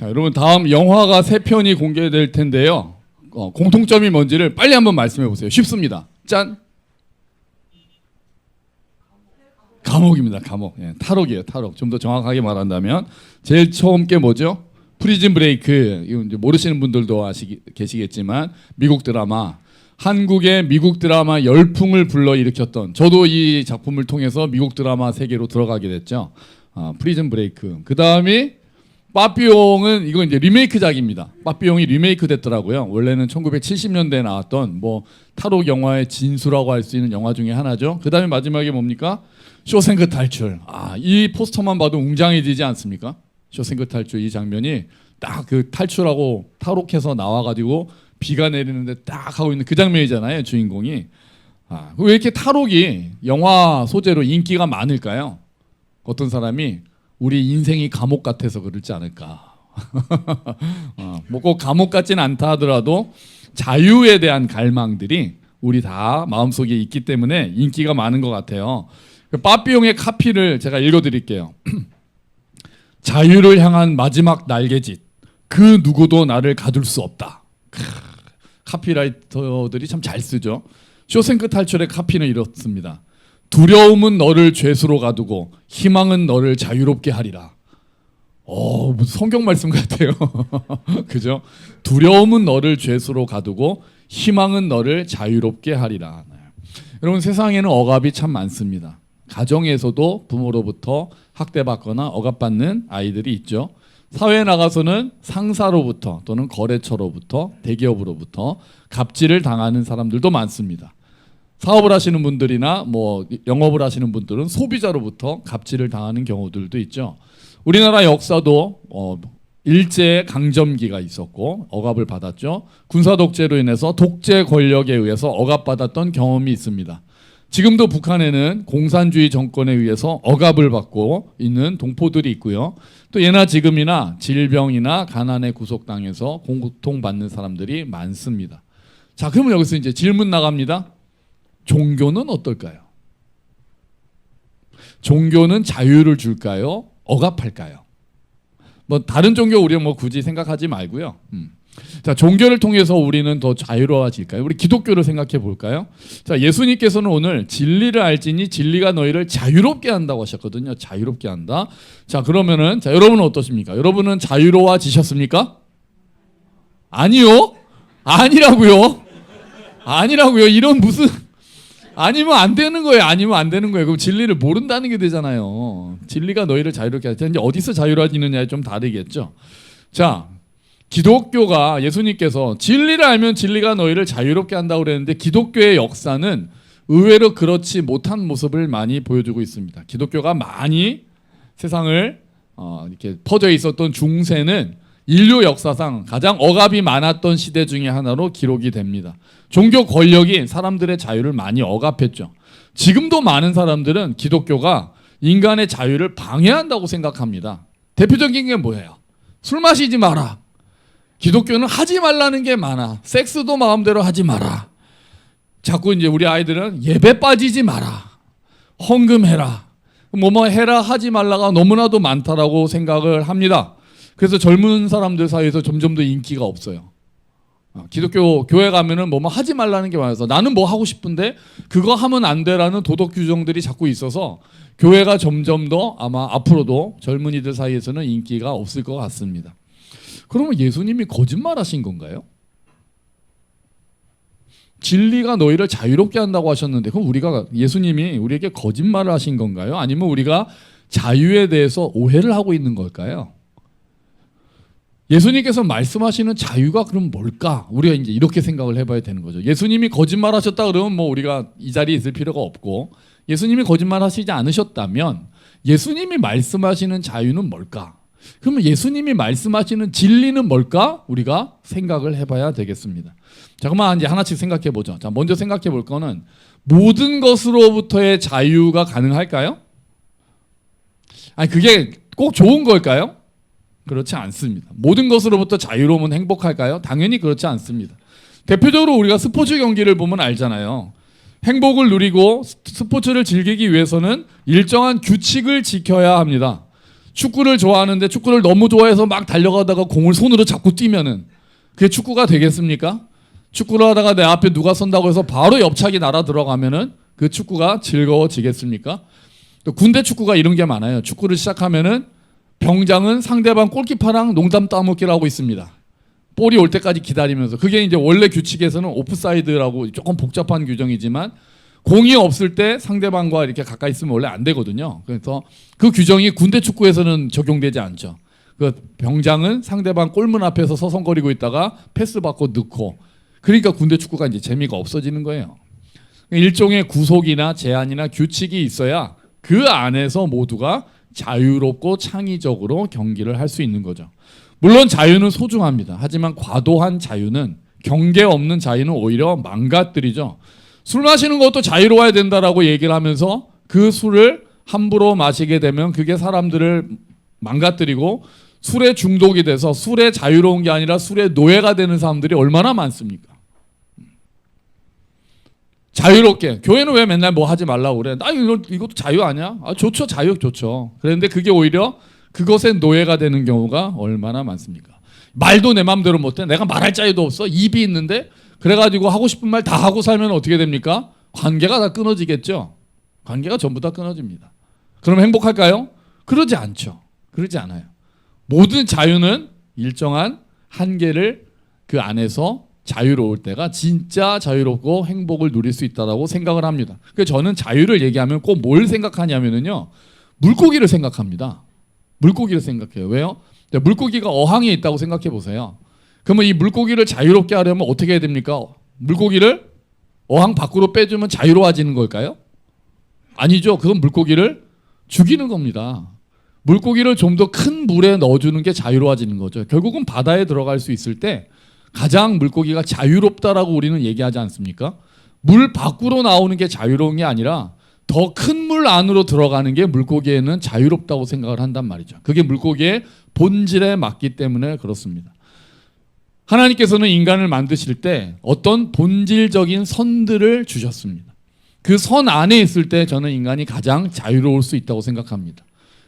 자, 여러분 다음 영화가 3편이 공개될 텐데요. 공통점이 뭔지를 빨리 한번 말씀해 보세요. 쉽습니다. 짠. 감옥입니다. 감옥. 예, 탈옥이에요. 탈옥. 좀 더 정확하게 말한다면 제일 처음 게 뭐죠? 프리즌 브레이크. 이거 이제 모르시는 분들도 계시겠지만 미국 드라마. 한국의 미국 드라마 열풍을 불러일으켰던, 저도 이 작품을 통해서 미국 드라마 세계로 들어가게 됐죠. 프리즌 브레이크. 그 다음이 빠삐용은 이거 이제 리메이크작입니다. 빠삐용이 리메이크 됐더라고요. 원래는 1970년대에 나왔던 뭐 탈옥 영화의 진수라고 할 수 있는 영화 중에 하나죠. 그 다음에 마지막에 뭡니까? 쇼생크 탈출. 이 포스터만 봐도 웅장해지지 않습니까? 쇼생크 탈출 이 장면이 딱 그 탈출하고 탈옥해서 나와가지고 비가 내리는데 딱 하고 있는 그 장면이잖아요. 주인공이. 왜 이렇게 탈옥이 영화 소재로 인기가 많을까요? 어떤 사람이 우리 인생이 감옥 같아서 그러지 않을까. 뭐 꼭 감옥 같지는 않다 하더라도 자유에 대한 갈망들이 우리 다 마음속에 있기 때문에 인기가 많은 것 같아요. 빠삐용의 카피를 제가 읽어드릴게요. 자유를 향한 마지막 날개짓. 그 누구도 나를 가둘 수 없다. 카피라이터들이 참 잘 쓰죠. 쇼생크 탈출의 카피는 이렇습니다. 두려움은 너를 죄수로 가두고 희망은 너를 자유롭게 하리라. 무슨 성경 말씀 같아요. 그죠? 두려움은 너를 죄수로 가두고 희망은 너를 자유롭게 하리라. 여러분 세상에는 억압이 참 많습니다. 가정에서도 부모로부터 학대받거나 억압받는 아이들이 있죠. 사회에 나가서는 상사로부터 또는 거래처로부터 대기업으로부터 갑질을 당하는 사람들도 많습니다. 사업을 하시는 분들이나 뭐 영업을 하시는 분들은 소비자로부터 갑질을 당하는 경우들도 있죠. 우리나라 역사도 일제 강점기가 있었고 억압을 받았죠. 군사 독재로 인해서 독재 권력에 의해서 억압받았던 경험이 있습니다. 지금도 북한에는 공산주의 정권에 의해서 억압을 받고 있는 동포들이 있고요. 또 예나 지금이나 질병이나 가난에 구속당해서 고통받는 사람들이 많습니다. 자, 그러면 여기서 이제 질문 나갑니다. 종교는 어떨까요? 종교는 자유를 줄까요? 억압할까요? 뭐 다른 종교 우리가 뭐 굳이 생각하지 말고요. 자, 종교를 통해서 우리는 더 자유로워질까요? 우리 기독교를 생각해 볼까요? 자, 예수님께서는 오늘 진리를 알지니 진리가 너희를 자유롭게 한다고 하셨거든요. 자유롭게 한다. 자, 그러면은 자, 여러분은 어떠십니까? 여러분은 자유로워지셨습니까? 아니요. 아니라고요. 아니라고요. 이런 무슨 아니면 안 되는 거예요. 아니면 안 되는 거예요. 그럼 진리를 모른다는 게 되잖아요. 진리가 너희를 자유롭게 하자. 이제 어디서 자유로워지느냐에 좀 다르겠죠. 자, 기독교가 예수님께서 진리를 알면 진리가 너희를 자유롭게 한다고 그랬는데 기독교의 역사는 의외로 그렇지 못한 모습을 많이 보여주고 있습니다. 기독교가 많이 세상을 이렇게 퍼져 있었던 중세는 인류 역사상 가장 억압이 많았던 시대 중에 하나로 기록이 됩니다. 종교 권력이 사람들의 자유를 많이 억압했죠. 지금도 많은 사람들은 기독교가 인간의 자유를 방해한다고 생각합니다. 대표적인 게 뭐예요? 술 마시지 마라. 기독교는 하지 말라는 게 많아. 섹스도 마음대로 하지 마라. 자꾸 이제 우리 아이들은 예배 빠지지 마라. 헌금해라. 뭐뭐 해라 하지 말라가 너무나도 많다라고 생각을 합니다. 그래서 젊은 사람들 사이에서 점점 더 인기가 없어요. 기독교 교회 가면은 뭐뭐 하지 말라는 게 많아서 나는 뭐 하고 싶은데 그거 하면 안 돼라는 도덕 규정들이 자꾸 있어서 교회가 점점 더 아마 앞으로도 젊은이들 사이에서는 인기가 없을 것 같습니다. 그러면 예수님이 거짓말하신 건가요? 진리가 너희를 자유롭게 한다고 하셨는데 그럼 우리가 예수님이 우리에게 거짓말을 하신 건가요? 아니면 우리가 자유에 대해서 오해를 하고 있는 걸까요? 예수님께서 말씀하시는 자유가 그럼 뭘까? 우리가 이제 이렇게 생각을 해봐야 되는 거죠. 예수님이 거짓말하셨다 그러면 뭐 우리가 이 자리에 있을 필요가 없고 예수님이 거짓말하시지 않으셨다면 예수님이 말씀하시는 자유는 뭘까? 그러면 예수님이 말씀하시는 진리는 뭘까? 우리가 생각을 해봐야 되겠습니다. 자, 그만 이제 하나씩 생각해 보죠. 자, 먼저 생각해 볼 거는 모든 것으로부터의 자유가 가능할까요? 아니, 그게 꼭 좋은 걸까요? 그렇지 않습니다. 모든 것으로부터 자유로우면 행복할까요? 당연히 그렇지 않습니다. 대표적으로 우리가 스포츠 경기를 보면 알잖아요. 행복을 누리고 스포츠를 즐기기 위해서는 일정한 규칙을 지켜야 합니다. 축구를 좋아하는데 축구를 너무 좋아해서 막 달려가다가 공을 손으로 잡고 뛰면은 그게 축구가 되겠습니까? 축구를 하다가 내 앞에 누가 선다고 해서 바로 옆차기 날아 들어가면은 그 축구가 즐거워지겠습니까? 또 군대 축구가 이런 게 많아요. 축구를 시작하면은 병장은 상대방 골키퍼랑 농담 따먹기를 하고 있습니다. 볼이 올 때까지 기다리면서. 그게 이제 원래 규칙에서는 오프사이드라고 조금 복잡한 규정이지만 공이 없을 때 상대방과 이렇게 가까이 있으면 원래 안 되거든요. 그래서 그 규정이 군대 축구에서는 적용되지 않죠. 그 병장은 상대방 골문 앞에서 서성거리고 있다가 패스 받고 넣고, 그러니까 군대 축구가 이제 재미가 없어지는 거예요. 일종의 구속이나 제한이나 규칙이 있어야 그 안에서 모두가 자유롭고 창의적으로 경기를 할 수 있는 거죠. 물론 자유는 소중합니다. 하지만 과도한 자유는, 경계 없는 자유는 오히려 망가뜨리죠. 술 마시는 것도 자유로워야 된다라고 얘기를 하면서 그 술을 함부로 마시게 되면 그게 사람들을 망가뜨리고 술에 중독이 돼서 술에 자유로운 게 아니라 술에 노예가 되는 사람들이 얼마나 많습니까? 자유롭게. 교회는 왜 맨날 뭐 하지 말라고 그래? 나 이것도 자유 아니야? 아, 좋죠. 자유 좋죠. 그런데 그게 오히려 그것에 노예가 되는 경우가 얼마나 많습니까? 말도 내 마음대로 못해. 내가 말할 자유도 없어. 입이 있는데 그래가지고 하고 싶은 말 다 하고 살면 어떻게 됩니까? 관계가 다 끊어지겠죠. 관계가 전부 다 끊어집니다. 그럼 행복할까요? 그러지 않죠. 그러지 않아요. 모든 자유는 일정한 한계를 그 안에서 자유로울 때가 진짜 자유롭고 행복을 누릴 수 있다고 생각을 합니다. 그래서 저는 자유를 얘기하면 꼭 뭘 생각하냐면요, 물고기를 생각합니다. 물고기를 생각해요. 왜요? 물고기가 어항에 있다고 생각해 보세요. 그러면 이 물고기를 자유롭게 하려면 어떻게 해야 됩니까? 물고기를 어항 밖으로 빼주면 자유로워지는 걸까요? 아니죠. 그건 물고기를 죽이는 겁니다. 물고기를 좀 더 큰 물에 넣어주는 게 자유로워지는 거죠. 결국은 바다에 들어갈 수 있을 때 가장 물고기가 자유롭다라고 우리는 얘기하지 않습니까? 물 밖으로 나오는 게 자유로운 게 아니라 더 큰 물 안으로 들어가는 게 물고기에는 자유롭다고 생각을 한단 말이죠. 그게 물고기의 본질에 맞기 때문에 그렇습니다. 하나님께서는 인간을 만드실 때 어떤 본질적인 선들을 주셨습니다. 그 선 안에 있을 때 저는 인간이 가장 자유로울 수 있다고 생각합니다.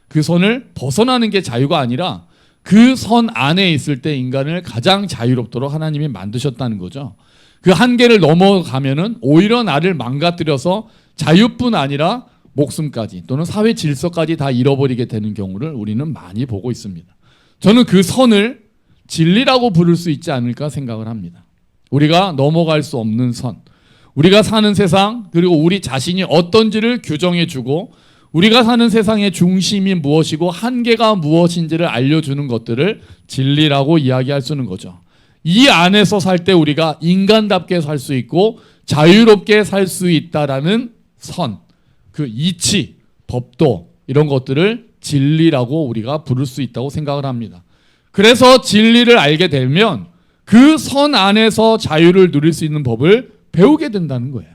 그 선을 벗어나는 게 자유가 아니라 그 선 안에 있을 때 인간을 가장 자유롭도록 하나님이 만드셨다는 거죠. 그 한계를 넘어가면은 오히려 나를 망가뜨려서 자유뿐 아니라 목숨까지 또는 사회 질서까지 다 잃어버리게 되는 경우를 우리는 많이 보고 있습니다. 저는 그 선을 진리라고 부를 수 있지 않을까 생각을 합니다. 우리가 넘어갈 수 없는 선, 우리가 사는 세상 그리고 우리 자신이 어떤지를 규정해주고 우리가 사는 세상의 중심이 무엇이고 한계가 무엇인지를 알려주는 것들을 진리라고 이야기할 수 있는 거죠. 이 안에서 살 때 우리가 인간답게 살 수 있고 자유롭게 살 수 있다라는 선, 그 이치, 법도 이런 것들을 진리라고 우리가 부를 수 있다고 생각을 합니다. 그래서 진리를 알게 되면 그 선 안에서 자유를 누릴 수 있는 법을 배우게 된다는 거예요.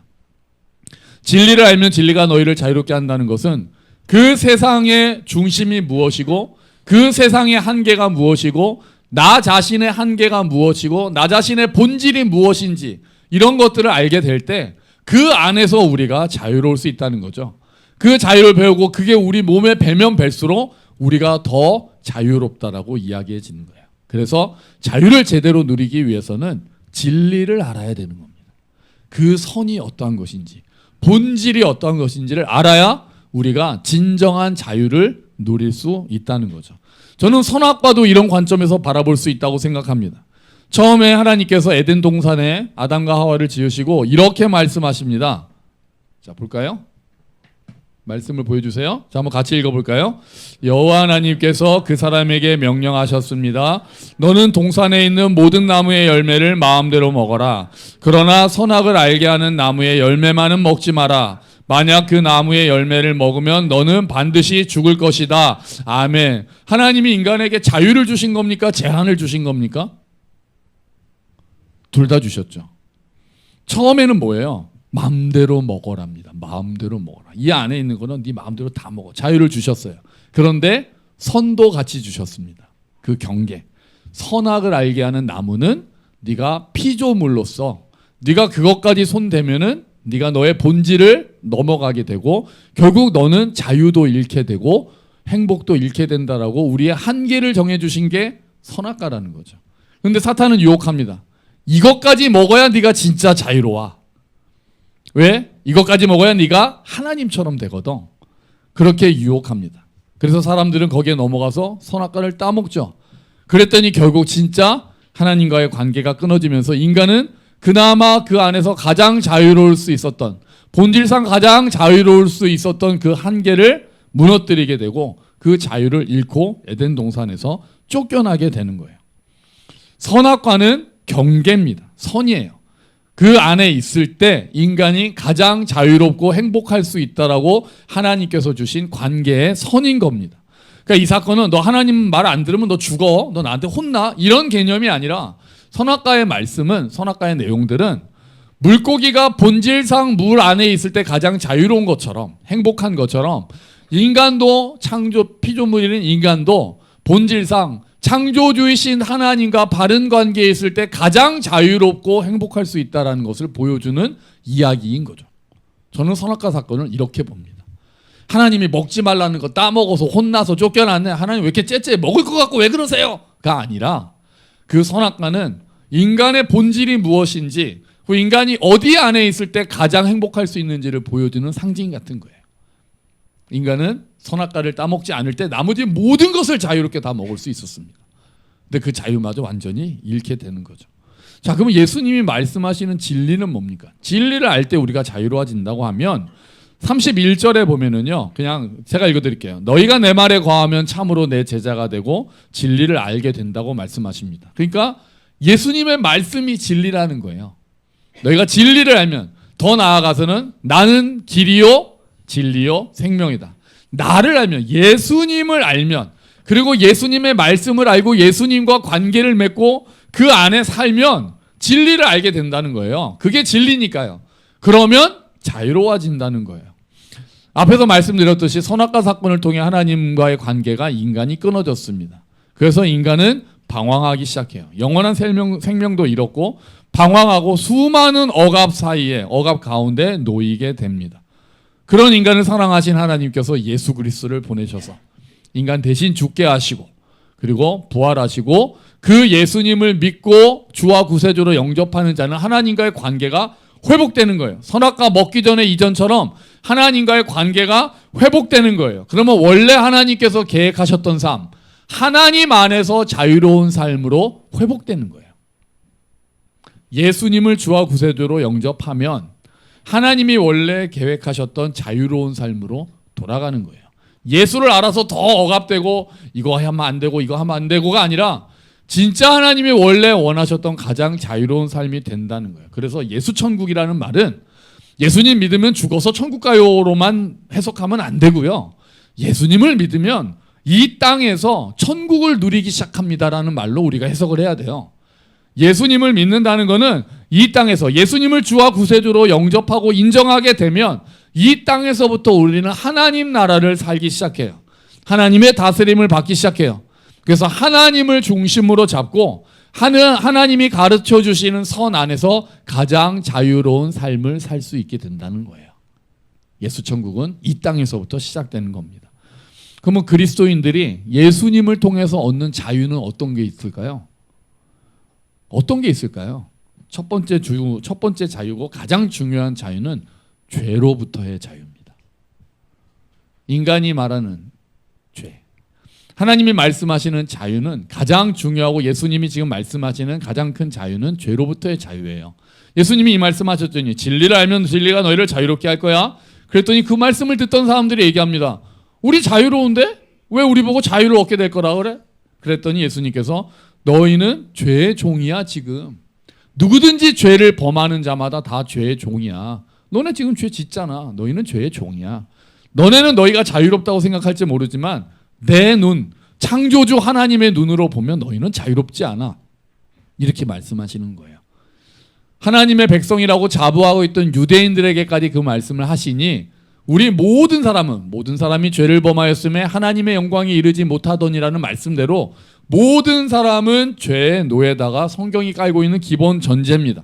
진리를 알면 진리가 너희를 자유롭게 한다는 것은 그 세상의 중심이 무엇이고 그 세상의 한계가 무엇이고 나 자신의 한계가 무엇이고 나 자신의 본질이 무엇인지 이런 것들을 알게 될 때 그 안에서 우리가 자유로울 수 있다는 거죠. 그 자유를 배우고 그게 우리 몸에 배면 뵐수록 우리가 더 자유롭다라고 이야기해지는 거예요. 그래서 자유를 제대로 누리기 위해서는 진리를 알아야 되는 겁니다. 그 선이 어떠한 것인지 본질이 어떠한 것인지를 알아야 우리가 진정한 자유를 누릴 수 있다는 거죠. 저는 선악과도 이런 관점에서 바라볼 수 있다고 생각합니다. 처음에 하나님께서 에덴 동산에 아담과 하와를 지으시고 이렇게 말씀하십니다. 자, 볼까요? 말씀을 보여주세요. 자, 한번 같이 읽어볼까요? 여호와 하나님께서 그 사람에게 명령하셨습니다. 너는 동산에 있는 모든 나무의 열매를 마음대로 먹어라. 그러나 선악을 알게 하는 나무의 열매만은 먹지 마라. 만약 그 나무의 열매를 먹으면 너는 반드시 죽을 것이다. 아멘. 하나님이 인간에게 자유를 주신 겁니까? 제한을 주신 겁니까? 둘 다 주셨죠. 처음에는 뭐예요? 마음대로 먹어랍니다. 마음대로 먹어라. 이 안에 있는 거는 네 마음대로 다 먹어. 자유를 주셨어요. 그런데 선도 같이 주셨습니다. 그 경계. 선악을 알게 하는 나무는 네가 피조물로서 네가 그것까지 손대면은 네가 너의 본질을 넘어가게 되고 결국 너는 자유도 잃게 되고 행복도 잃게 된다라고 우리의 한계를 정해주신 게 선악과라는 거죠. 그런데 사탄은 유혹합니다. 이것까지 먹어야 네가 진짜 자유로워. 왜? 이것까지 먹어야 네가 하나님처럼 되거든. 그렇게 유혹합니다. 그래서 사람들은 거기에 넘어가서 선악과를 따먹죠. 그랬더니 결국 진짜 하나님과의 관계가 끊어지면서 인간은 그나마 그 안에서 가장 자유로울 수 있었던, 본질상 가장 자유로울 수 있었던 그 한계를 무너뜨리게 되고 그 자유를 잃고 에덴 동산에서 쫓겨나게 되는 거예요. 선악과는 경계입니다. 선이에요. 그 안에 있을 때 인간이 가장 자유롭고 행복할 수 있다라고 하나님께서 주신 관계의 선인 겁니다. 그러니까 이 사건은 너 하나님 말 안 들으면 너 죽어, 너 나한테 혼나, 이런 개념이 아니라 선악과의 말씀은, 선악과의 내용들은 물고기가 본질상 물 안에 있을 때 가장 자유로운 것처럼, 행복한 것처럼 인간도, 창조 피조물인 인간도 본질상 창조주이신 하나님과 바른 관계에 있을 때 가장 자유롭고 행복할 수 있다는 것을 보여주는 이야기인 거죠. 저는 선악과 사건을 이렇게 봅니다. 하나님이 먹지 말라는 거 따먹어서 혼나서 쫓겨났네, 하나님 왜 이렇게 째째 먹을 것 같고 왜 그러세요? 가 아니라 그 선악과는 인간의 본질이 무엇인지, 그 인간이 어디 안에 있을 때 가장 행복할 수 있는지를 보여주는 상징 같은 거예요. 인간은 선악과를 따먹지 않을 때 나머지 모든 것을 자유롭게 다 먹을 수 있었습니다. 근데 그 자유마저 완전히 잃게 되는 거죠. 자, 그러면 예수님이 말씀하시는 진리는 뭡니까? 진리를 알 때 우리가 자유로워진다고 하면 31절에 보면은요, 그냥 제가 읽어드릴게요. 너희가 내 말에 거하면 참으로 내 제자가 되고 진리를 알게 된다고 말씀하십니다. 그러니까 예수님의 말씀이 진리라는 거예요. 너희가 진리를 알면, 더 나아가서는 나는 길이요 진리요 생명이다. 나를 알면, 예수님을 알면, 그리고 예수님의 말씀을 알고 예수님과 관계를 맺고 그 안에 살면 진리를 알게 된다는 거예요. 그게 진리니까요. 그러면 자유로워진다는 거예요. 앞에서 말씀드렸듯이 선악과 사건을 통해 하나님과의 관계가 인간이 끊어졌습니다. 그래서 인간은 방황하기 시작해요. 영원한 생명도 잃었고 방황하고 수많은 억압 사이에, 억압 가운데 놓이게 됩니다. 그런 인간을 사랑하신 하나님께서 예수 그리스도를 보내셔서 인간 대신 죽게 하시고, 그리고 부활하시고, 그 예수님을 믿고 주와 구세주로 영접하는 자는 하나님과의 관계가 회복되는 거예요. 선악과 먹기 전에 이전처럼 하나님과의 관계가 회복되는 거예요. 그러면 원래 하나님께서 계획하셨던 삶, 하나님 안에서 자유로운 삶으로 회복되는 거예요. 예수님을 주와 구세주로 영접하면 하나님이 원래 계획하셨던 자유로운 삶으로 돌아가는 거예요. 예수를 알아서 더 억압되고 이거 하면 안 되고 이거 하면 안 되고가 아니라 진짜 하나님이 원래 원하셨던 가장 자유로운 삶이 된다는 거예요. 그래서 예수천국이라는 말은 예수님 믿으면 죽어서 천국 가요로만 해석하면 안 되고요. 예수님을 믿으면 이 땅에서 천국을 누리기 시작합니다라는 말로 우리가 해석을 해야 돼요. 예수님을 믿는다는 것은 이 땅에서 예수님을 주와 구세주로 영접하고 인정하게 되면 이 땅에서부터 우리는 하나님 나라를 살기 시작해요. 하나님의 다스림을 받기 시작해요. 그래서 하나님을 중심으로 잡고 하나님이 가르쳐 주시는 선 안에서 가장 자유로운 삶을 살 수 있게 된다는 거예요. 예수천국은 이 땅에서부터 시작되는 겁니다. 그러면 그리스도인들이 예수님을 통해서 얻는 자유는 어떤 게 있을까요? 어떤 게 있을까요? 첫 번째 자유고 가장 중요한 자유는 죄로부터의 자유입니다. 인간이 말하는 죄. 하나님이 말씀하시는 자유는 가장 중요하고 예수님이 지금 말씀하시는 가장 큰 자유는 죄로부터의 자유예요. 예수님이 이 말씀하셨더니 진리를 알면 진리가 너희를 자유롭게 할 거야. 그랬더니 그 말씀을 듣던 사람들이 얘기합니다. 우리 자유로운데? 왜 우리 보고 자유를 얻게 될 거라 그래? 그랬더니 예수님께서 너희는 죄의 종이야 지금. 누구든지 죄를 범하는 자마다 다 죄의 종이야. 너네 지금 죄 짓잖아. 너희는 죄의 종이야. 너네는 너희가 자유롭다고 생각할지 모르지만 내 눈, 창조주 하나님의 눈으로 보면 너희는 자유롭지 않아. 이렇게 말씀하시는 거예요. 하나님의 백성이라고 자부하고 있던 유대인들에게까지 그 말씀을 하시니 우리 모든 사람이 죄를 범하였음에 하나님의 영광이 이르지 못하더니라는 말씀대로 모든 사람은 죄의 노예다가 성경이 깔고 있는 기본 전제입니다.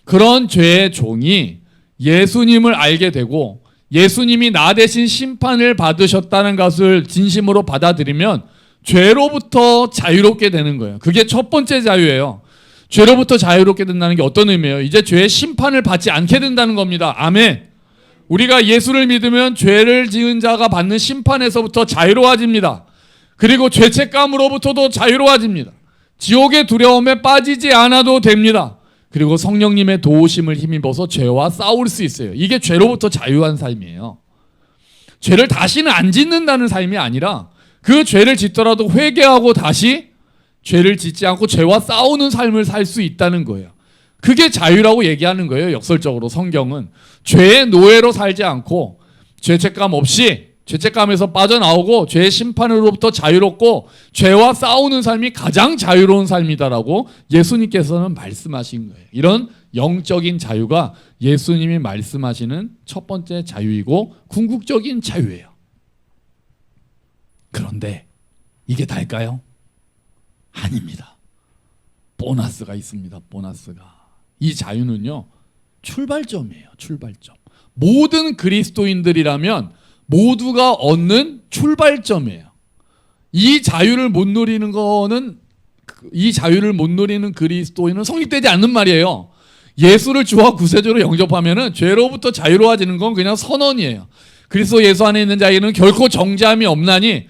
그런 죄의 종이 예수님을 알게 되고 예수님이 나 대신 심판을 받으셨다는 것을 진심으로 받아들이면 죄로부터 자유롭게 되는 거예요. 그게 첫 번째 자유예요. 죄로부터 자유롭게 된다는 게 어떤 의미예요? 이제 죄의 심판을 받지 않게 된다는 겁니다. 아멘. 우리가 예수를 믿으면 죄를 지은 자가 받는 심판에서부터 자유로워집니다. 그리고 죄책감으로부터도 자유로워집니다. 지옥의 두려움에 빠지지 않아도 됩니다. 그리고 성령님의 도우심을 힘입어서 죄와 싸울 수 있어요. 이게 죄로부터 자유한 삶이에요. 죄를 다시는 안 짓는다는 삶이 아니라 그 죄를 짓더라도 회개하고 다시 죄를 짓지 않고 죄와 싸우는 삶을 살 수 있다는 거예요. 그게 자유라고 얘기하는 거예요. 역설적으로 성경은. 죄의 노예로 살지 않고 죄책감 없이 죄책감에서 빠져나오고 죄의 심판으로부터 자유롭고 죄와 싸우는 삶이 가장 자유로운 삶이다라고 예수님께서는 말씀하신 거예요. 이런 영적인 자유가 예수님이 말씀하시는 첫 번째 자유이고 궁극적인 자유예요. 그런데 이게 다일까요? 아닙니다. 보너스가 있습니다. 보너스가. 이 자유는요, 출발점이에요. 출발점. 모든 그리스도인들이라면 모두가 얻는 출발점이에요. 이 자유를 못 누리는 그리스도인은 성립되지 않는 말이에요. 예수를 주와 구세주로 영접하면은 죄로부터 자유로워지는 건 그냥 선언이에요. 그리스도 예수 안에 있는 자에게는 결코 정죄함이 없나니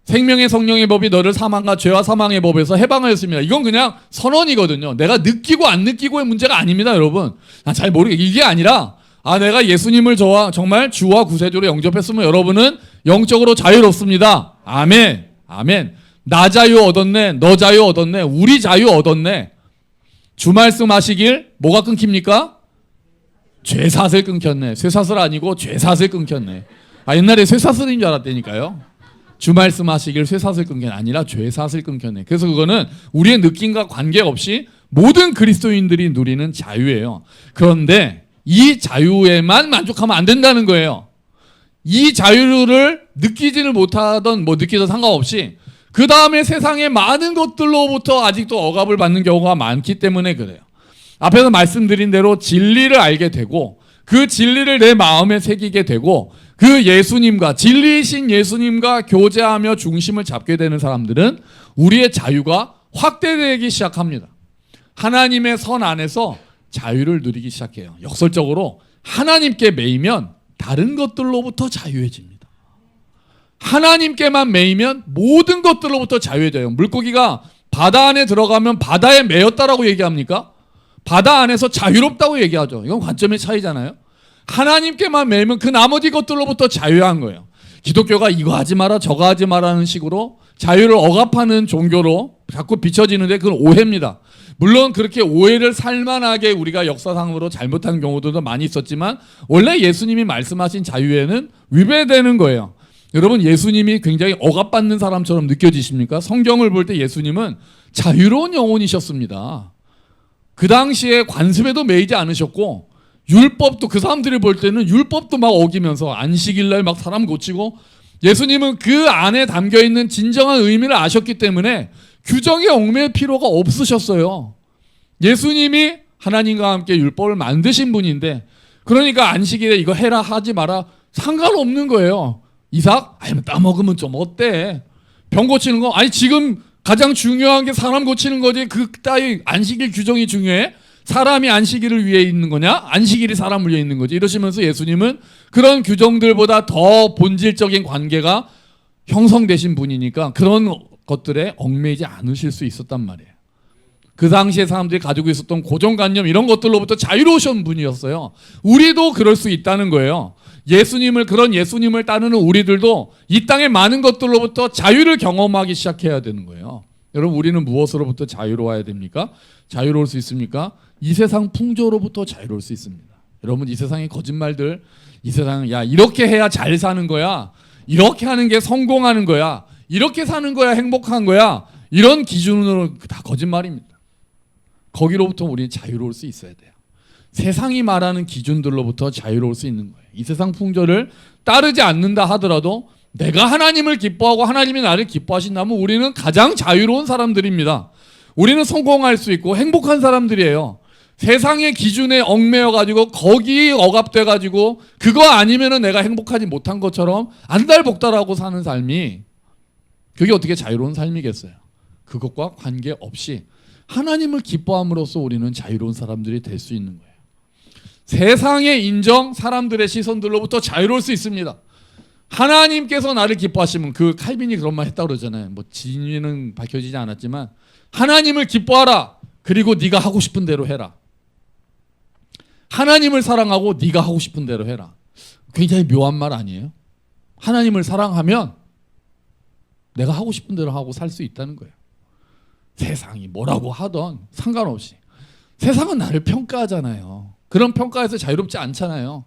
생명의 성령의 법이 너를 사망과 죄와 사망의 법에서 해방하였습니다. 이건 그냥 선언이거든요. 내가 느끼고 안 느끼고의 문제가 아닙니다, 여러분. 잘 모르겠어요. 이게 아니라 내가 예수님을 정말 주와 구세주로 영접했으면 여러분은 영적으로 자유롭습니다. 아멘. 아멘. 나 자유 얻었네. 너 자유 얻었네. 우리 자유 얻었네. 주 말씀하시길 뭐가 끊깁니까? 죄사슬 끊겼네. 쇠사슬 아니고 죄사슬 끊겼네. 옛날에 쇠사슬인 줄 알았다니까요. 주 말씀하시길 쇠사슬 끊긴 아니라 죄사슬 끊겼네. 그래서 그거는 우리의 느낌과 관계없이 모든 그리스도인들이 누리는 자유예요. 그런데 이 자유에만 만족하면 안 된다는 거예요. 이 자유를 느끼지를 못하던 느끼던 상관없이 그 다음에 세상의 많은 것들로부터 아직도 억압을 받는 경우가 많기 때문에 그래요. 앞에서 말씀드린 대로 진리를 알게 되고 그 진리를 내 마음에 새기게 되고 그 예수님과 진리이신 예수님과 교제하며 중심을 잡게 되는 사람들은 우리의 자유가 확대되기 시작합니다. 하나님의 선 안에서 자유를 누리기 시작해요. 역설적으로 하나님께 매이면 다른 것들로부터 자유해집니다. 하나님께만 매이면 모든 것들로부터 자유해져요. 물고기가 바다 안에 들어가면 바다에 매였다라고 얘기합니까? 바다 안에서 자유롭다고 얘기하죠. 이건 관점의 차이잖아요. 하나님께만 매이면 그 나머지 것들로부터 자유한 거예요. 기독교가 이거 하지 마라 저거 하지 마라는 식으로 자유를 억압하는 종교로 자꾸 비춰지는데 그건 오해입니다. 물론 그렇게 오해를 살만하게 우리가 역사상으로 잘못한 경우들도 많이 있었지만 원래 예수님이 말씀하신 자유에는 위배되는 거예요. 여러분, 예수님이 굉장히 억압받는 사람처럼 느껴지십니까? 성경을 볼 때 예수님은 자유로운 영혼이셨습니다. 그 당시에 관습에도 매이지 않으셨고 율법도 그 사람들이 볼 때는 율법도 막 어기면서 안식일날 막 사람 고치고 예수님은 그 안에 담겨있는 진정한 의미를 아셨기 때문에 규정에 얽매일 필요가 없으셨어요. 예수님이 하나님과 함께 율법을 만드신 분인데 그러니까 안식일에 이거 해라 하지 마라 상관없는 거예요. 이삭? 따먹으면 좀 어때? 병 고치는 거? 지금 가장 중요한 게 사람 고치는 거지 그 따위 안식일 규정이 중요해? 사람이 안식일을 위해 있는 거냐? 안식일이 사람을 위해 있는 거지. 이러시면서 예수님은 그런 규정들보다 더 본질적인 관계가 형성되신 분이니까 그런 것들에 얽매이지 않으실 수 있었단 말이에요. 그 당시에 사람들이 가지고 있었던 고정관념 이런 것들로부터 자유로우신 분이었어요. 우리도 그럴 수 있다는 거예요. 그런 예수님을 따르는 우리들도 이 땅의 많은 것들로부터 자유를 경험하기 시작해야 되는 거예요. 여러분, 우리는 무엇으로부터 자유로워야 됩니까? 자유로울 수 있습니까? 이 세상 풍조로부터 자유로울 수 있습니다. 여러분, 이 세상의 거짓말들, 이 세상 이렇게 해야 잘 사는 거야, 이렇게 하는 게 성공하는 거야, 이렇게 사는 거야 행복한 거야, 이런 기준으로 다 거짓말입니다. 거기로부터 우리 자유로울 수 있어야 돼요. 세상이 말하는 기준들로부터 자유로울 수 있는 거예요. 이 세상 풍조를 따르지 않는다 하더라도 내가 하나님을 기뻐하고 하나님이 나를 기뻐하신다면 우리는 가장 자유로운 사람들입니다. 우리는 성공할 수 있고 행복한 사람들이에요. 세상의 기준에 얽매여 가지고 거기 억압돼 가지고 그거 아니면은 내가 행복하지 못한 것처럼 안달복달하고 사는 삶이 그게 어떻게 자유로운 삶이겠어요? 그것과 관계없이 하나님을 기뻐함으로써 우리는 자유로운 사람들이 될 수 있는 거예요. 세상의 인정, 사람들의 시선들로부터 자유로울 수 있습니다. 하나님께서 나를 기뻐하시면, 그 칼빈이 그런 말 했다고 그러잖아요. 뭐 진위는 밝혀지지 않았지만 하나님을 기뻐하라. 그리고 네가 하고 싶은 대로 해라. 하나님을 사랑하고 네가 하고 싶은 대로 해라. 굉장히 묘한 말 아니에요? 하나님을 사랑하면 내가 하고 싶은 대로 하고 살 수 있다는 거예요. 세상이 뭐라고 하던 상관없이. 세상은 나를 평가하잖아요. 그런 평가에서 자유롭지 않잖아요.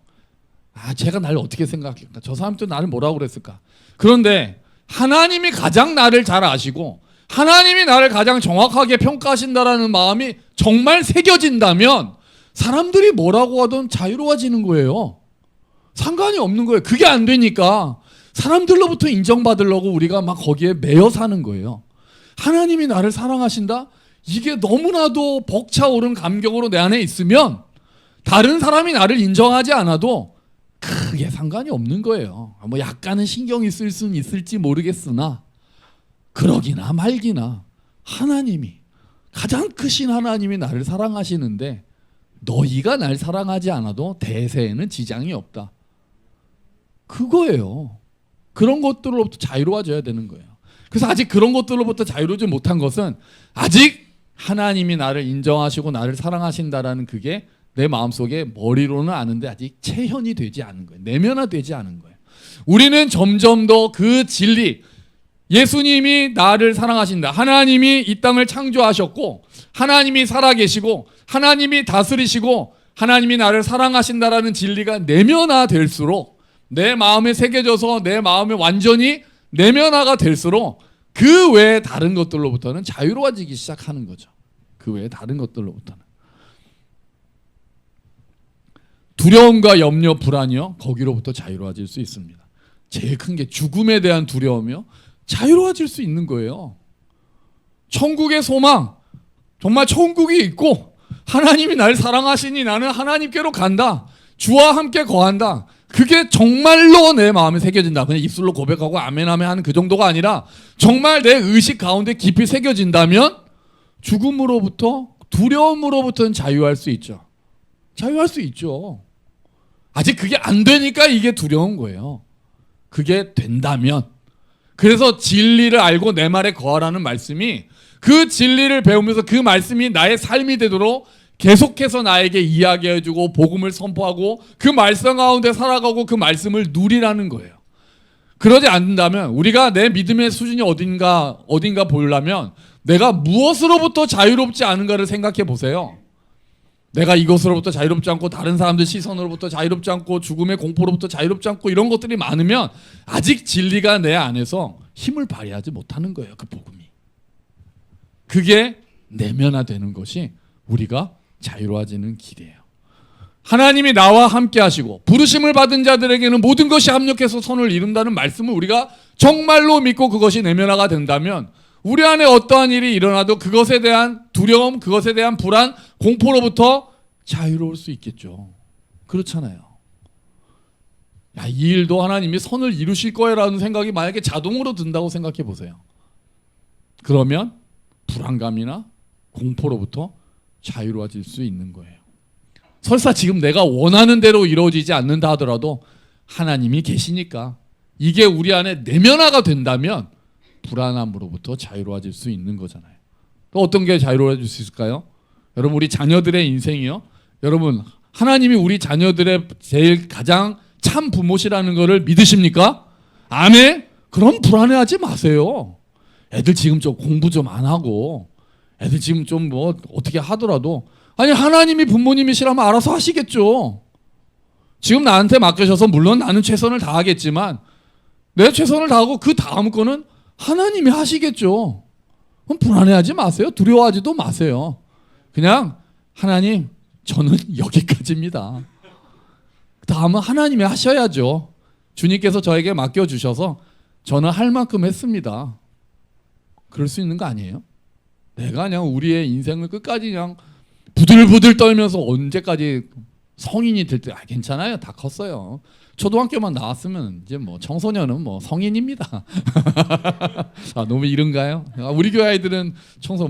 아, 제가 나를 어떻게 생각할까? 저 사람도 나를 뭐라고 그랬을까? 그런데 하나님이 가장 나를 잘 아시고 하나님이 나를 가장 정확하게 평가하신다라는 마음이 정말 새겨진다면 사람들이 뭐라고 하든 자유로워지는 거예요. 상관이 없는 거예요. 그게 안 되니까 사람들로부터 인정받으려고 우리가 막 거기에 매여 사는 거예요. 하나님이 나를 사랑하신다? 이게 너무나도 벅차오른 감격으로 내 안에 있으면 다른 사람이 나를 인정하지 않아도 크게 상관이 없는 거예요. 뭐 약간은 신경이 쓸 수는 있을지 모르겠으나 그러기나 말기나 하나님이, 가장 크신 하나님이 나를 사랑하시는데 너희가 날 사랑하지 않아도 대세에는 지장이 없다. 그거예요. 그런 것들로부터 자유로워져야 되는 거예요. 그래서 아직 그런 것들로부터 자유로워지 못한 것은 아직 하나님이 나를 인정하시고 나를 사랑하신다라는 그게 내 마음속에 머리로는 아는데 아직 체현이 되지 않은 거예요. 내면화되지 않은 거예요. 우리는 점점 더 그 진리, 예수님이 나를 사랑하신다, 하나님이 이 땅을 창조하셨고 하나님이 살아계시고 하나님이 다스리시고 하나님이 나를 사랑하신다라는 진리가 내면화될수록, 내 마음에 새겨져서 내 마음에 완전히 내면화가 될수록 그 외에 다른 것들로부터는 자유로워지기 시작하는 거죠. 그 외에 다른 것들로부터는. 두려움과 염려, 불안이요, 거기로부터 자유로워질 수 있습니다. 제일 큰 게 죽음에 대한 두려움이요, 자유로워질 수 있는 거예요. 천국의 소망, 정말 천국이 있고 하나님이 날 사랑하시니 나는 하나님께로 간다, 주와 함께 거한다, 그게 정말로 내 마음에 새겨진다. 그냥 입술로 고백하고 아멘 아멘 하는 그 정도가 아니라 정말 내 의식 가운데 깊이 새겨진다면 죽음으로부터, 두려움으로부터는 자유할 수 있죠. 자유할 수 있죠. 아직 그게 안 되니까 이게 두려운 거예요. 그게 된다면. 그래서 진리를 알고 내 말에 거하라는 말씀이, 그 진리를 배우면서 그 말씀이 나의 삶이 되도록 계속해서 나에게 이야기해주고 복음을 선포하고 그 말씀 가운데 살아가고 그 말씀을 누리라는 거예요. 그러지 않는다면, 우리가 내 믿음의 수준이 어딘가 보려면 내가 무엇으로부터 자유롭지 않은가를 생각해 보세요. 내가 이것으로부터 자유롭지 않고 다른 사람들 시선으로부터 자유롭지 않고 죽음의 공포로부터 자유롭지 않고 이런 것들이 많으면 아직 진리가 내 안에서 힘을 발휘하지 못하는 거예요. 그 복음이. 그게 내면화되는 것이 우리가 자유로워지는 길이에요. 하나님이 나와 함께 하시고 부르심을 받은 자들에게는 모든 것이 합력해서 선을 이룬다는 말씀을 우리가 정말로 믿고 그것이 내면화가 된다면 우리 안에 어떠한 일이 일어나도 그것에 대한 두려움, 그것에 대한 불안, 공포로부터 자유로울 수 있겠죠. 그렇잖아요. 야, 이 일도 하나님이 선을 이루실 거라는 생각이 만약에 자동으로 든다고 생각해 보세요. 그러면 불안감이나 공포로부터 자유로워질 수 있는 거예요. 설사 지금 내가 원하는 대로 이루어지지 않는다 하더라도 하나님이 계시니까 이게 우리 안에 내면화가 된다면 불안함으로부터 자유로워질 수 있는 거잖아요. 또 어떤 게 자유로워질 수 있을까요? 여러분, 우리 자녀들의 인생이요, 여러분, 하나님이 우리 자녀들의 제일 가장 참 부모시라는 것을 믿으십니까? 아멘? 그럼 불안해하지 마세요. 애들 지금 좀 공부 좀 안 하고 애들 지금 좀 뭐 어떻게 하더라도, 아니, 하나님이 부모님이시라면 알아서 하시겠죠. 지금 나한테 맡겨셔서 물론 나는 최선을 다하겠지만 내 최선을 다하고 그 다음 거는 하나님이 하시겠죠. 그럼 불안해하지 마세요. 두려워하지도 마세요. 그냥 하나님, 저는 여기까지입니다. 다음은 하나님이 하셔야죠. 주님께서 저에게 맡겨주셔서 저는 할 만큼 했습니다. 그럴 수 있는 거 아니에요? 내가 그냥 우리의 인생을 끝까지 그냥 부들부들 떨면서 언제까지 성인이 될 때 괜찮아요. 다 컸어요. 초등학교만 나왔으면 이제 뭐 청소년은 뭐 성인입니다. 아, 너무 이른가요? 우리 교회 아이들은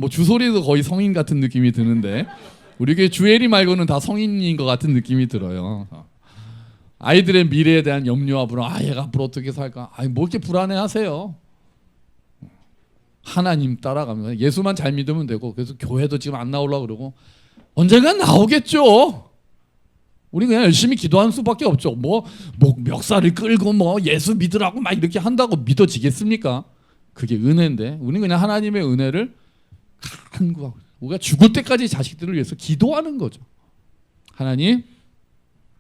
뭐 주소리도 거의 성인 같은 느낌이 드는데 우리 교회 주애리 말고는 다 성인인 것 같은 느낌이 들어요. 아이들의 미래에 대한 염려와 불안. 얘가 앞으로 어떻게 살까? 뭐 이렇게 불안해하세요? 하나님 따라가면 예수만 잘 믿으면 되고, 그래서 교회도 지금 안 나오려고 그러고 언젠간 나오겠죠. 우리 그냥 열심히 기도하는 수밖에 없죠. 뭐 멱살을 끌고 뭐 예수 믿으라고 막 이렇게 한다고 믿어지겠습니까? 그게 은혜인데 우리는 그냥 하나님의 은혜를 간구하고 우리가 죽을 때까지 자식들을 위해서 기도하는 거죠. 하나님,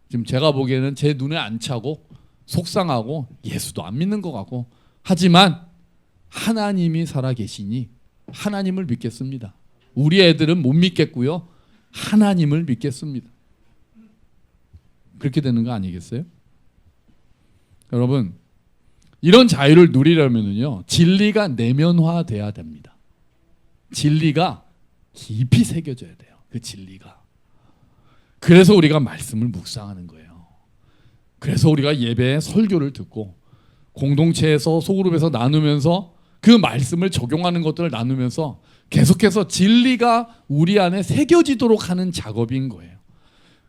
지금 제가 보기에는 제 눈에 안 차고 속상하고 예수도 안 믿는 것 같고 하지만 하나님이 살아계시니 하나님을 믿겠습니다. 우리 애들은 못 믿겠고요. 하나님을 믿겠습니다. 그렇게 되는 거 아니겠어요? 여러분, 이런 자유를 누리려면요, 진리가 내면화돼야 됩니다. 진리가 깊이 새겨져야 돼요. 그 진리가. 그래서 우리가 말씀을 묵상하는 거예요. 그래서 우리가 예배에 설교를 듣고 공동체에서 소그룹에서 나누면서 그 말씀을 적용하는 것들을 나누면서 계속해서 진리가 우리 안에 새겨지도록 하는 작업인 거예요.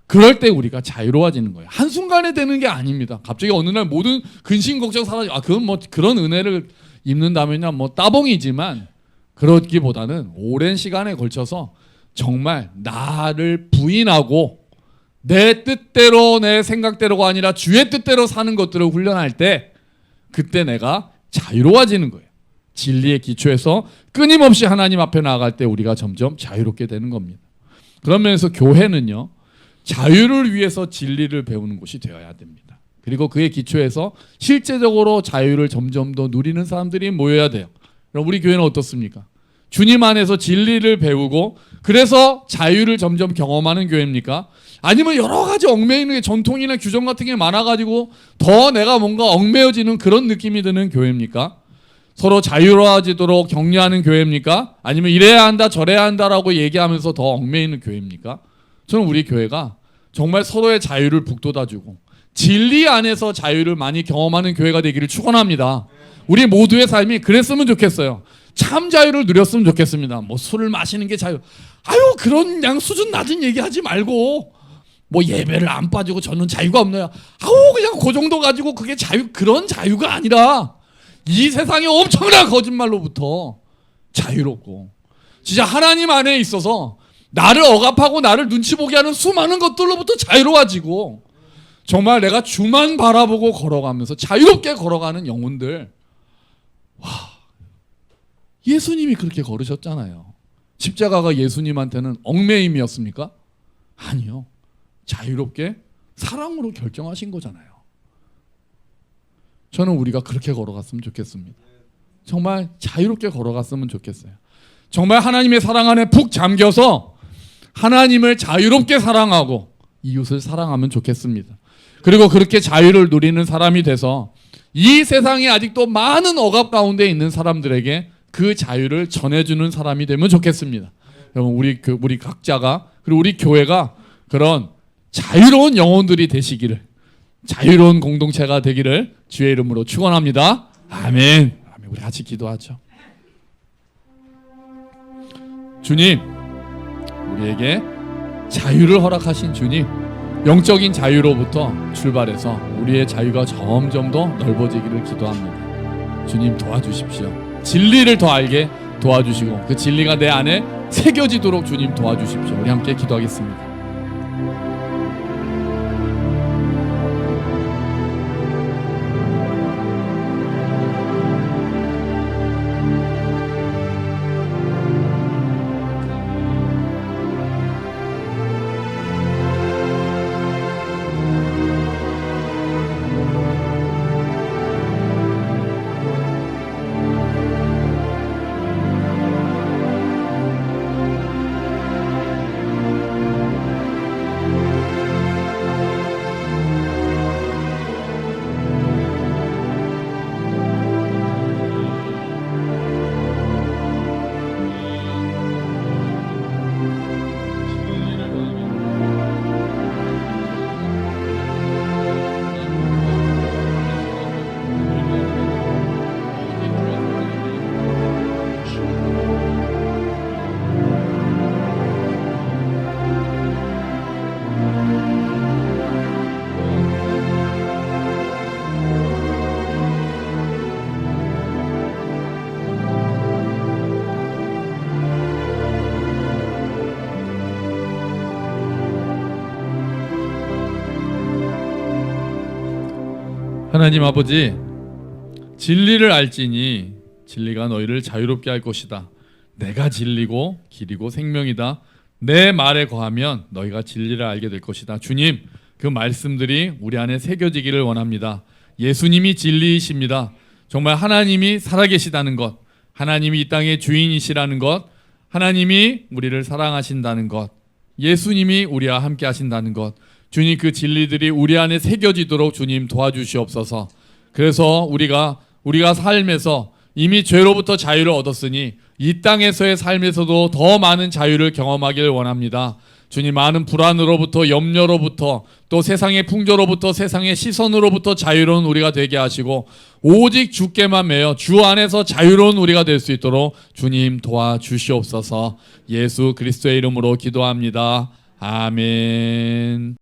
그럴 때 우리가 자유로워지는 거예요. 한순간에 되는 게 아닙니다. 갑자기 어느 날 모든 근심 걱정 사라지고 그건 뭐 그런 은혜를 입는다면야 뭐 따봉이지만 그렇기보다는 오랜 시간에 걸쳐서 정말 나를 부인하고 내 뜻대로 내 생각대로가 아니라 주의 뜻대로 사는 것들을 훈련할 때 그때 내가 자유로워지는 거예요. 진리의 기초에서 끊임없이 하나님 앞에 나아갈 때 우리가 점점 자유롭게 되는 겁니다. 그런 면에서 교회는요, 자유를 위해서 진리를 배우는 곳이 되어야 됩니다. 그리고 그의 기초에서 실제적으로 자유를 점점 더 누리는 사람들이 모여야 돼요. 그럼 우리 교회는 어떻습니까? 주님 안에서 진리를 배우고 그래서 자유를 점점 경험하는 교회입니까? 아니면 여러 가지 얽매이는 게 전통이나 규정 같은 게 많아가지고 더 내가 뭔가 얽매여지는 그런 느낌이 드는 교회입니까? 서로 자유로워지도록 격려하는 교회입니까? 아니면 이래야 한다 저래야 한다라고 얘기하면서 더 얽매이는 교회입니까? 저는 우리 교회가 정말 서로의 자유를 북돋아주고 진리 안에서 자유를 많이 경험하는 교회가 되기를 축원합니다. 우리 모두의 삶이 그랬으면 좋겠어요. 참 자유를 누렸으면 좋겠습니다. 뭐 술을 마시는 게 자유. 그런 그냥 수준 낮은 얘기하지 말고 뭐 예배를 안 빠지고 저는 자유가 없나요? 그냥 그 정도 가지고 그게 자유, 그런 자유가 아니라 이 세상의 엄청난 거짓말로부터 자유롭고 진짜 하나님 안에 있어서 나를 억압하고 나를 눈치 보게 하는 수많은 것들로부터 자유로워지고 정말 내가 주만 바라보고 걸어가면서 자유롭게 걸어가는 영혼들. 예수님이 그렇게 걸으셨잖아요. 십자가가 예수님한테는 얽매임이었습니까? 아니요. 자유롭게 사랑으로 결정하신 거잖아요. 저는 우리가 그렇게 걸어갔으면 좋겠습니다. 정말 자유롭게 걸어갔으면 좋겠어요. 정말 하나님의 사랑 안에 푹 잠겨서 하나님을 자유롭게 사랑하고 이웃을 사랑하면 좋겠습니다. 그리고 그렇게 자유를 누리는 사람이 돼서 이 세상에 아직도 많은 억압 가운데 있는 사람들에게 그 자유를 전해주는 사람이 되면 좋겠습니다. 여러분, 우리 각자가 그리고 우리 교회가 그런 자유로운 영혼들이 되시기를, 자유로운 공동체가 되기를 주의 이름으로 축원합니다. 아멘. 우리 같이 기도하죠. 주님, 우리에게 자유를 허락하신 주님, 영적인 자유로부터 출발해서 우리의 자유가 점점 더 넓어지기를 기도합니다. 주님 도와주십시오. 진리를 더 알게 도와주시고 그 진리가 내 안에 새겨지도록 주님 도와주십시오. 우리 함께 기도하겠습니다. 하나님 아버지, 진리를 알지니 진리가 너희를 자유롭게 할 것이다. 내가 진리고 길이고 생명이다. 내 말에 거하면 너희가 진리를 알게 될 것이다. 주님, 그 말씀들이 우리 안에 새겨지기를 원합니다. 예수님이 진리이십니다. 정말 하나님이 살아계시다는 것, 하나님이 이 땅의 주인이시라는 것, 하나님이 우리를 사랑하신다는 것, 예수님이 우리와 함께 하신다는 것, 주님, 그 진리들이 우리 안에 새겨지도록 주님 도와주시옵소서. 그래서 우리가 삶에서 이미 죄로부터 자유를 얻었으니 이 땅에서의 삶에서도 더 많은 자유를 경험하기를 원합니다. 주님, 많은 불안으로부터, 염려로부터, 또 세상의 풍조로부터, 세상의 시선으로부터 자유로운 우리가 되게 하시고 오직 주께만 매여 주 안에서 자유로운 우리가 될 수 있도록 주님 도와주시옵소서. 예수 그리스도의 이름으로 기도합니다. 아멘.